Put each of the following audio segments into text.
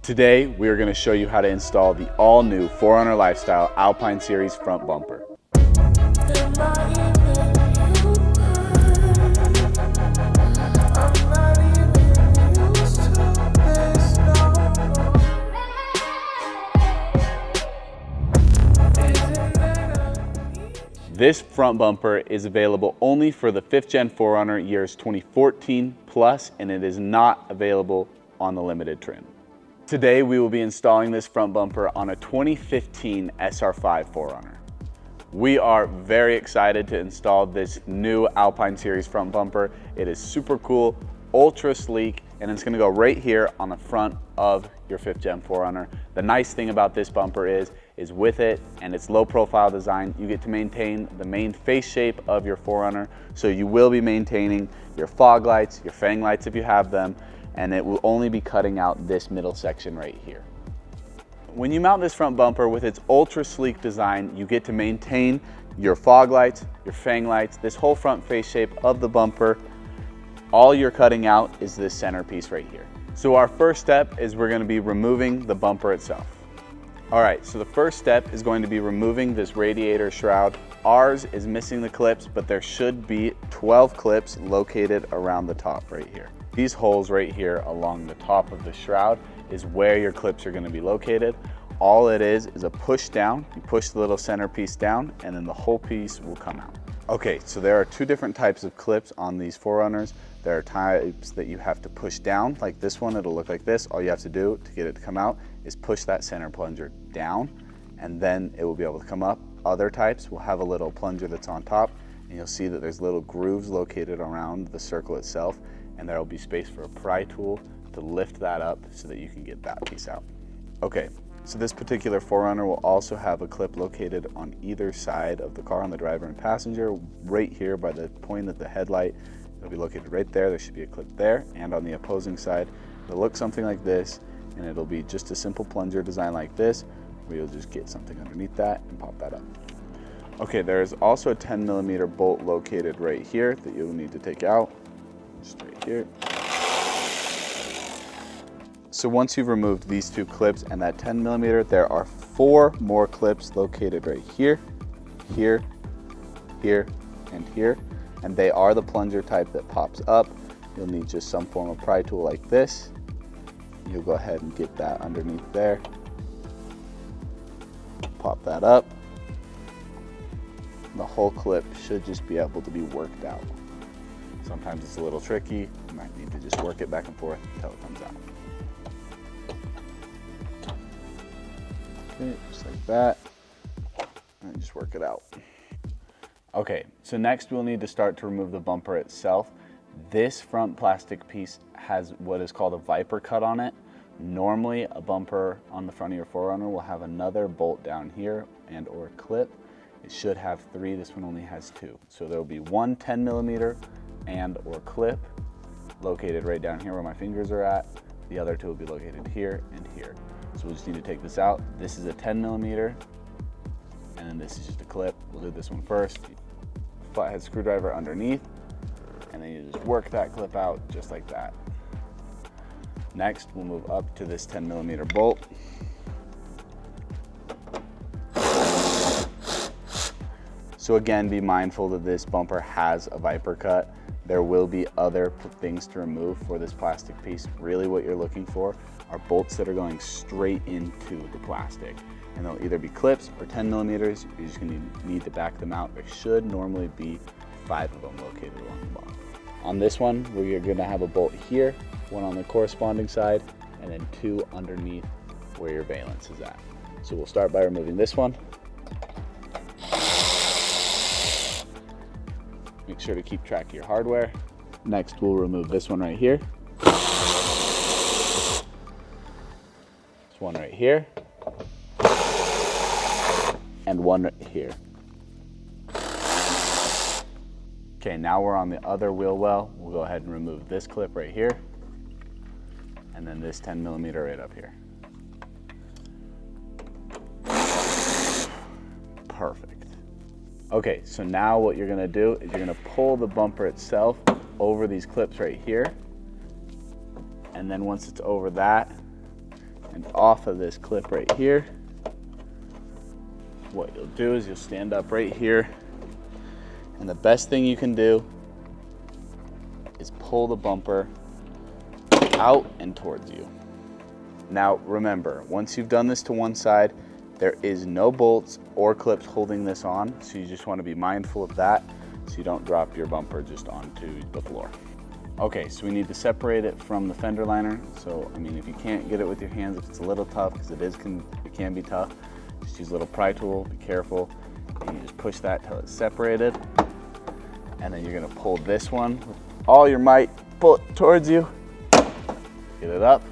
Today, we are going to show you how to install the all-new 4Runner Lifestyle Alpine Series Front Bumper. This front bumper is available only for the 5th Gen 4Runner years 2014 plus, and it is not available on the limited trim. Today we will be installing this front bumper on a 2015 SR5 4Runner. We are very excited to install this new Alpine Series front bumper. It is super cool, ultra sleek, and it's gonna go right here on the front of your 5th Gen 4Runner. The nice thing about this bumper is with it and its low profile design, you get to maintain the main face shape of your 4Runner. So you will be maintaining your fog lights, your fang lights if you have them, and it will only be cutting out this middle section right here. When you mount this front bumper with its ultra sleek design, you get to maintain your fog lights, your fang lights, this whole front face shape of the bumper. All you're cutting out is this centerpiece right here. So our first step is we're going to be removing the bumper itself. All right, so the first step is going to be removing this radiator shroud. Ours is missing the clips, but there should be 12 clips located around the top right here. These holes right here along the top of the shroud is where your clips are going to be located. All it is a push down. You push the little centerpiece down and then the whole piece will come out. Okay, so there are two different types of clips on these 4Runners. There are types that you have to push down, like this one, it'll look like this. All you have to do to get it to come out is push that center plunger down, and then it will be able to come up. Other types will have a little plunger that's on top, and you'll see that there's little grooves located around the circle itself, and there will be space for a pry tool to lift that up so that you can get that piece out. Okay, so this particular 4Runner will also have a clip located on either side of the car, on the driver and passenger, right here by the point of the headlight. It'll be located right there. There should be a clip there, and on the opposing side, it'll look something like this, and it'll be just a simple plunger design like this, where you'll just get something underneath that and pop that up. Okay, there's also a 10mm bolt located right here that you'll need to take out, just right here. So once you've removed these two clips and that 10mm, there are 4 more clips located right here, here, here, and here. And they are the plunger type that pops up. You'll need just some form of pry tool like this. You'll go ahead and get that underneath there. Pop that up. The whole clip should just be able to be worked out. Sometimes it's a little tricky. You might need to just work it back and forth until it comes out. Okay, just like that. And just work it out. Okay, so next we'll need to start to remove the bumper itself. This front plastic piece has what is called a viper cut on it. Normally a bumper on the front of your 4Runner will have another bolt down here and or clip. It should have 3, this one only has 2. So there will be one 10mm and or clip located right down here where my fingers are at. The other 2 will be located here and here. So we'll just need to take this out. This is a 10mm, and then this is just a clip. We'll do this one first. Flathead screwdriver underneath, and then you just work that clip out just like that. Next, we'll move up to this 10mm bolt. So again, be mindful that this bumper has a viper cut. There will be other things to remove for this plastic piece. Really what you're looking for are bolts that are going straight into the plastic. And they'll either be clips or 10mm. You're just gonna need to back them out. There should normally be 5 of them located along the bottom. On this one, we're gonna have a bolt here, one on the corresponding side, and then 2 underneath where your valence is at. So we'll start by removing this one. Make sure to keep track of your hardware. Next, we'll remove this one right here. This one right here. And one right here. Okay, now we're on the other wheel well. We'll go ahead and remove this clip right here, and then this 10mm right up here. Perfect. Okay, so now what you're gonna do is you're gonna pull the bumper itself over these clips right here, and then once it's over that, and off of this clip right here. What you'll do is you'll stand up right here, and the best thing you can do is pull the bumper out and towards you. Now remember, once you've done this to one side, there is no bolts or clips holding this on, so you just want to be mindful of that so you don't drop your bumper just onto the floor. Okay, so we need to separate it from the fender liner. So, I mean, if you can't get it with your hands, if it's a little tough, because it can be tough, just use a little pry tool, be careful, and you just push that till it's separated. And then you're gonna pull this one with all your might, pull it towards you, get it up,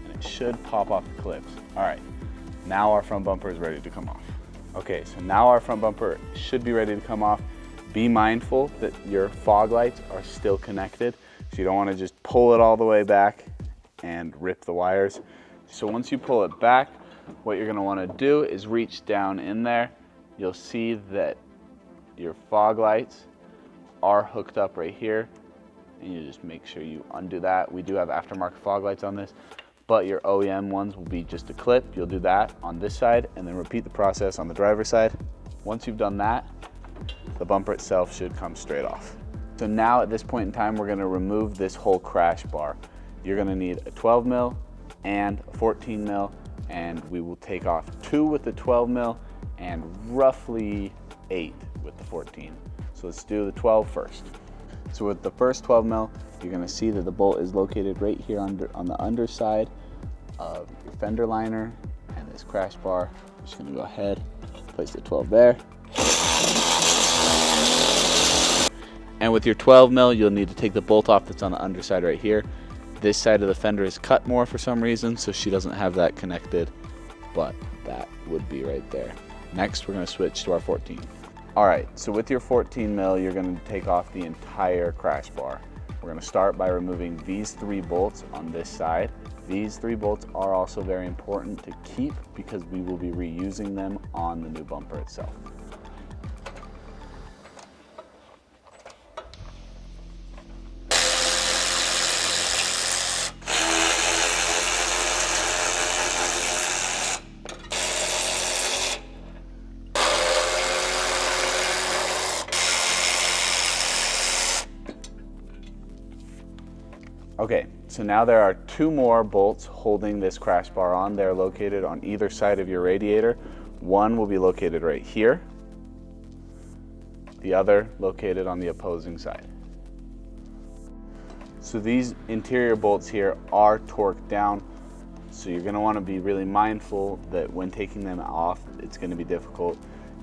and it should pop off the clips. All right, now our front bumper is ready to come off. Okay, so now our front bumper should be ready to come off. Be mindful that your fog lights are still connected, so you don't want to just pull it all the way back and rip the wires. So once you pull it back, what you're going to want to do is reach down in there. You'll see that your fog lights are hooked up right here, and you just make sure you undo that. We do have aftermarket fog lights on this, but your OEM ones will be just a clip. You'll do that on this side and then repeat the process on the driver's side. Once you've done that, the bumper itself should come straight off. So now at this point in time, we're going to remove this whole crash bar. You're going to need a 12 mil and a 14 mil, and we will take off 2 with the 12 mil and roughly 8 with the 14. So let's do the 12 first. So with the first 12 mil, you're going to see that the bolt is located right here on the underside of your fender liner and this crash bar. I'm just going to go ahead, place the 12 there. And with your 12 mil, you'll need to take the bolt off that's on the underside right here. This side of the fender is cut more for some reason, so she doesn't have that connected, but that would be right there. Next, we're going to switch to our 14. All right, so with your 14 mil, you're going to take off the entire crash bar. We're going to start by removing these 3 bolts on this side. These 3 bolts are also very important to keep because we will be reusing them on the new bumper itself. Okay, so now there are 2 more bolts holding this crash bar on. They're located on either side of your radiator. One will be located right here, the other located on the opposing side. So these interior bolts here are torqued down, so you're going to want to be really mindful that when taking them off, it's going to be difficult.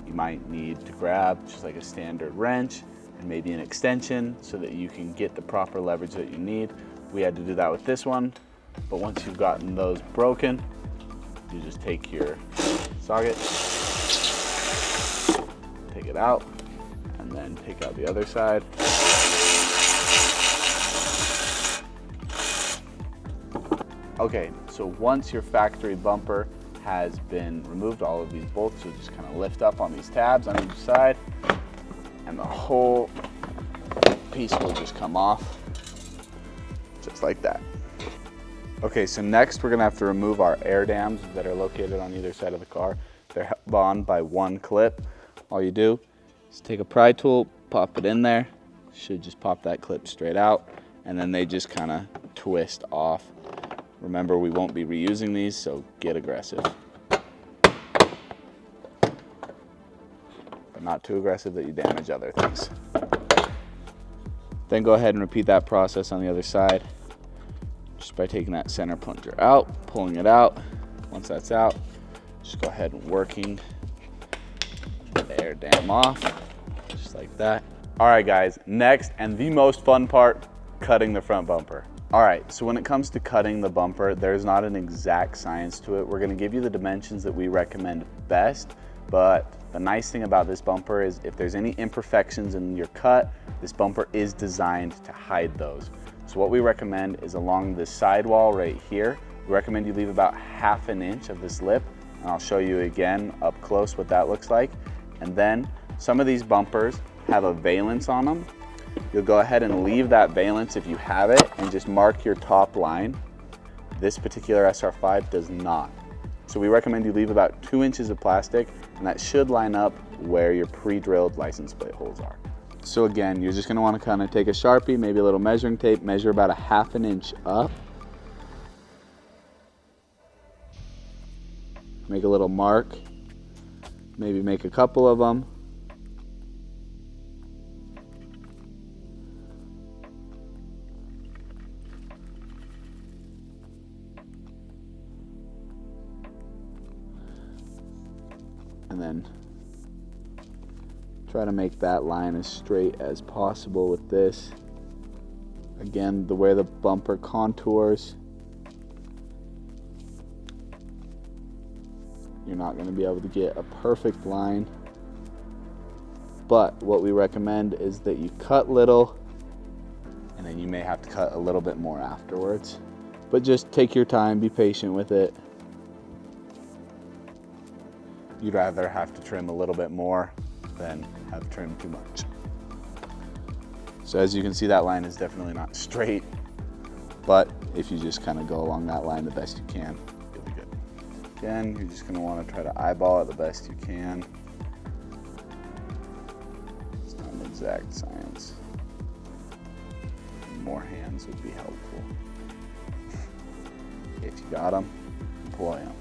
You might need to grab just like a standard wrench and maybe an extension so that you can get the proper leverage that you need. We had to do that with this one, but once you've gotten those broken, you just take your socket, take it out, and then take out the other side. Okay, so once your factory bumper has been removed, all of these bolts will just kind of lift up on these tabs on each side, and the whole piece will just come off. Just like that. Okay, so next we're gonna have to remove our air dams that are located on either side of the car. They're held on by 1 clip. All you do is take a pry tool, pop it in there. Should just pop that clip straight out, and then they just kind of twist off. Remember, we won't be reusing these, so get aggressive. But not too aggressive that you damage other things. Then go ahead and repeat that process on the other side, just by taking that center plunger out, pulling it out. Once that's out, just go ahead and working the air dam off, just like that. All right, guys, next and the most fun part, cutting the front bumper. All right, so when it comes to cutting the bumper, there's not an exact science to it. We're gonna give you the dimensions that we recommend best, but the nice thing about this bumper is if there's any imperfections in your cut, this bumper is designed to hide those. So what we recommend is along this sidewall right here, we recommend you leave about ½ an inch of this lip, and I'll show you again up close what that looks like. And then some of these bumpers have a valance on them. You'll go ahead and leave that valance if you have it and just mark your top line. This particular SR5 does not. So we recommend you leave about 2 inches of plastic, and that should line up where your pre-drilled license plate holes are. So again, you're just gonna wanna kinda take a Sharpie, maybe a little measuring tape, measure about a 1/2 inch up. Make a little mark, maybe make a couple of them. And then try to make that line as straight as possible with this. Again, where the bumper contours, you're not going to be able to get a perfect line. But what we recommend is that you cut little, and then you may have to cut a little bit more afterwards. But just take your time, be patient with it. You'd rather have to trim a little bit more than have trimmed too much. So as you can see, that line is definitely not straight, but if you just kind of go along that line the best you can, you'll be good. Again, you're just gonna wanna try to eyeball it the best you can. It's not an exact science. More hands would be helpful. If you got them, employ them.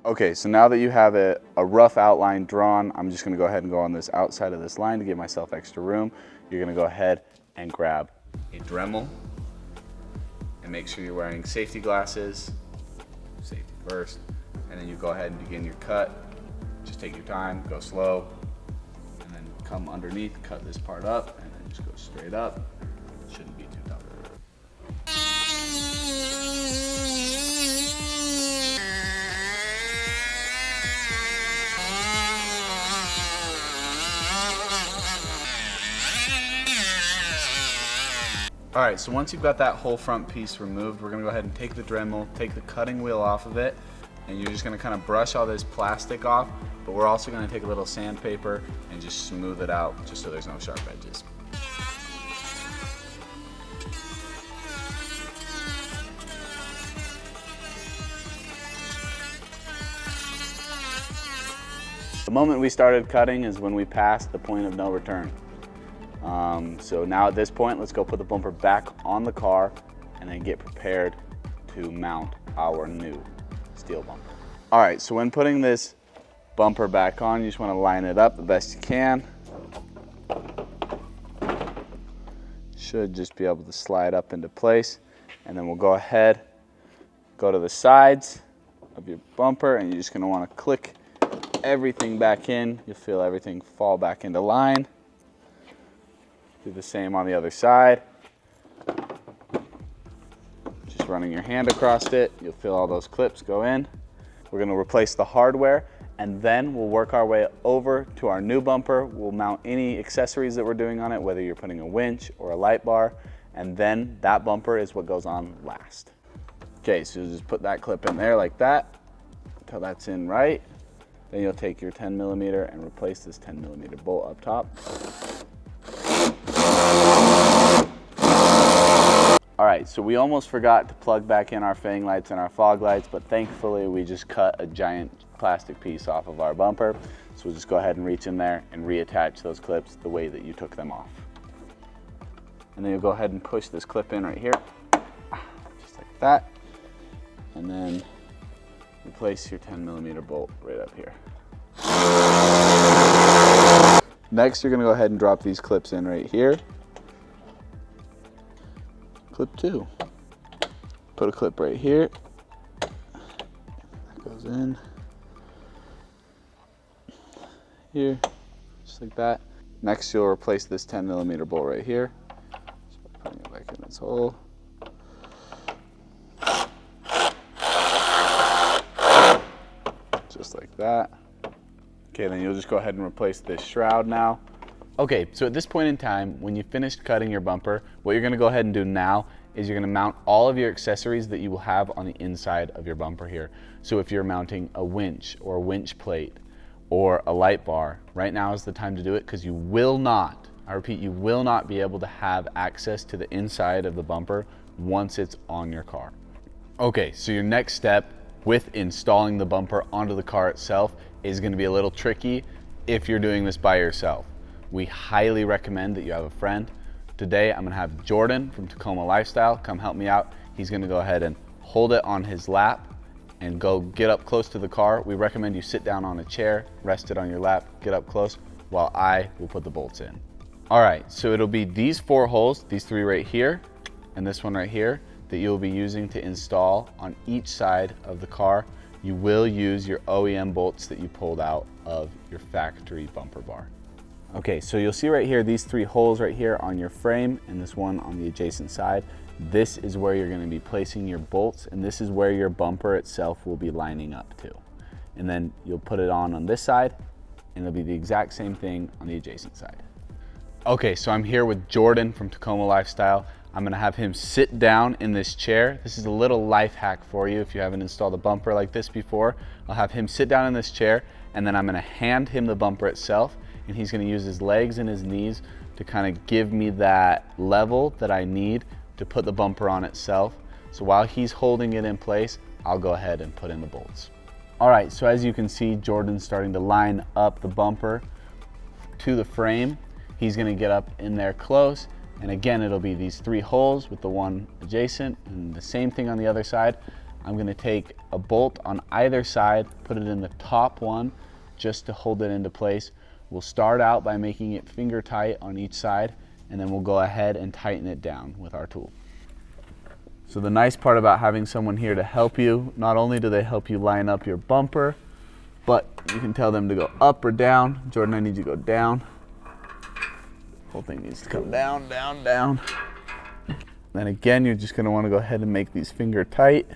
Okay, so now that you have a rough outline drawn, I'm just gonna go ahead and go on this outside of this line to give myself extra room. You're gonna go ahead and grab a Dremel and make sure you're wearing safety glasses, safety first, and then you go ahead and begin your cut. Just take your time, go slow, and then come underneath, cut this part up, and then just go straight up. Shouldn't be too tough. All right, so once you've got that whole front piece removed, we're gonna go ahead and take the Dremel, take the cutting wheel off of it, and you're just gonna kind of brush all this plastic off, but we're also gonna take a little sandpaper and just smooth it out just so there's no sharp edges. The moment we started cutting is when we passed the point of no return. So now at this point, let's go put the bumper back on the car and then get prepared to mount our new steel bumper. All right, so when putting this bumper back on, you just want to line it up the best you can. Should just be able to slide up into place. And then we'll go ahead, go to the sides of your bumper, and you're just going to want to click everything back in. You'll feel everything fall back into line. Do the same on the other side. Just running your hand across it, you'll feel all those clips go in. We're gonna replace the hardware, and then we'll work our way over to our new bumper. We'll mount any accessories that we're doing on it, whether you're putting a winch or a light bar, and then that bumper is what goes on last. Okay, so you'll just put that clip in there like that, until that's in right. Then you'll take your 10mm and replace this 10mm bolt up top. All right, so we almost forgot to plug back in our fang lights and our fog lights, but thankfully we just cut a giant plastic piece off of our bumper. So we'll just go ahead and reach in there and reattach those clips the way that you took them off. And then you'll go ahead and push this clip in right here, just like that. And then replace your 10mm bolt right up here. Next, you're gonna go ahead and drop these clips in right here. Clip 2. Put a clip right here. That goes in. Here, just like that. Next, you'll replace this 10mm bolt right here. So putting it back in its hole. Just like that. Okay, then you'll just go ahead and replace this shroud now. Okay, so at this point in time, when you finished cutting your bumper, what you're gonna go ahead and do now is you're gonna mount all of your accessories that you will have on the inside of your bumper here. So if you're mounting a winch or a winch plate or a light bar, right now is the time to do it, because you will not, I repeat, you will not be able to have access to the inside of the bumper once it's on your car. Okay, so your next step with installing the bumper onto the car itself is gonna be a little tricky if you're doing this by yourself. We highly recommend that you have a friend. Today, I'm gonna have Jordan from Tacoma Lifestyle come help me out. He's gonna go ahead and hold it on his lap and go get up close to the car. We recommend you sit down on a chair, rest it on your lap, get up close, while I will put the bolts in. All right, so it'll be these 4 holes, these 3 right here, and this one right here, that you'll be using to install on each side of the car. You will use your OEM bolts that you pulled out of your factory bumper bar. Okay, so you'll see right here, these 3 holes right here on your frame and this one on the adjacent side. This is where you're gonna be placing your bolts, and this is where your bumper itself will be lining up to. And then you'll put it on this side, and it'll be the exact same thing on the adjacent side. Okay, so I'm here with Jordan from Tacoma Lifestyle. I'm gonna have him sit down in this chair. This is a little life hack for you if you haven't installed a bumper like this before. I'll have him sit down in this chair, and then I'm gonna hand him the bumper itself, and he's gonna use his legs and his knees to kind of give me that level that I need to put the bumper on itself. So while he's holding it in place, I'll go ahead and put in the bolts. All right, so as you can see, Jordan's starting to line up the bumper to the frame. He's gonna get up in there close, and again, it'll be these 3 holes with the one adjacent, and the same thing on the other side. I'm gonna take a bolt on either side, put it in the top one just to hold it into place. We'll start out by making it finger tight on each side, and then we'll go ahead and tighten it down with our tool. So the nice part about having someone here to help you, not only do they help you line up your bumper, but you can tell them to go up or down. Jordan, I need you to go down. Whole thing needs to come down, down, down. Then again, you're just gonna wanna go ahead and make these finger tight.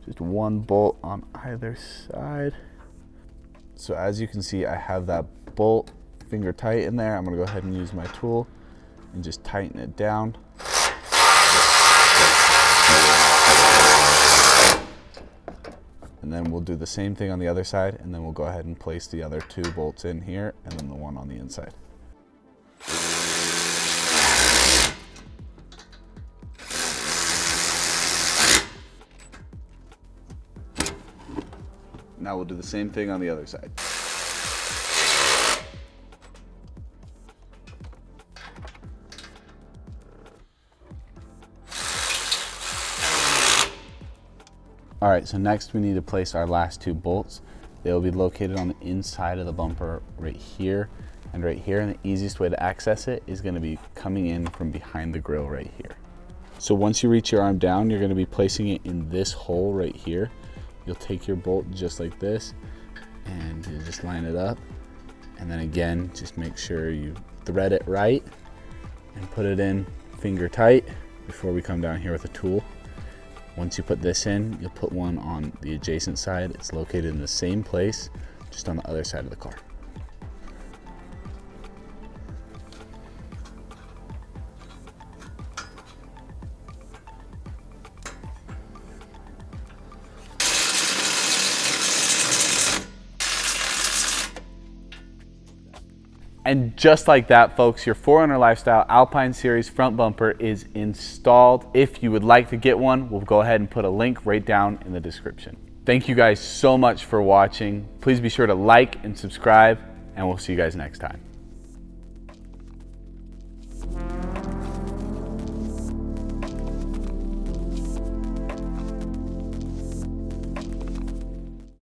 Just 1 bolt on either side. So as you can see, I have that bolt finger tight in there. I'm gonna go ahead and use my tool and just tighten it down. And then we'll do the same thing on the other side, and then we'll go ahead and place the other 2 bolts in here, and then the one on the inside. Now we'll do the same thing on the other side. All right, so next we need to place our last 2 bolts. They will be located on the inside of the bumper right here and right here, and the easiest way to access it is gonna be coming in from behind the grill right here. So once you reach your arm down, you're gonna be placing it in this hole right here. You'll take your bolt just like this, and you just line it up. And then again, just make sure you thread it right and put it in finger tight before we come down here with a tool. Once you put this in, you'll put one on the adjacent side. It's located in the same place, just on the other side of the car. And just like that, folks, your 4Runner Lifestyle Alpine Series Front Bumper is installed. If you would like to get one, we'll go ahead and put a link right down in the description. Thank you guys so much for watching. Please be sure to like and subscribe, and we'll see you guys next time.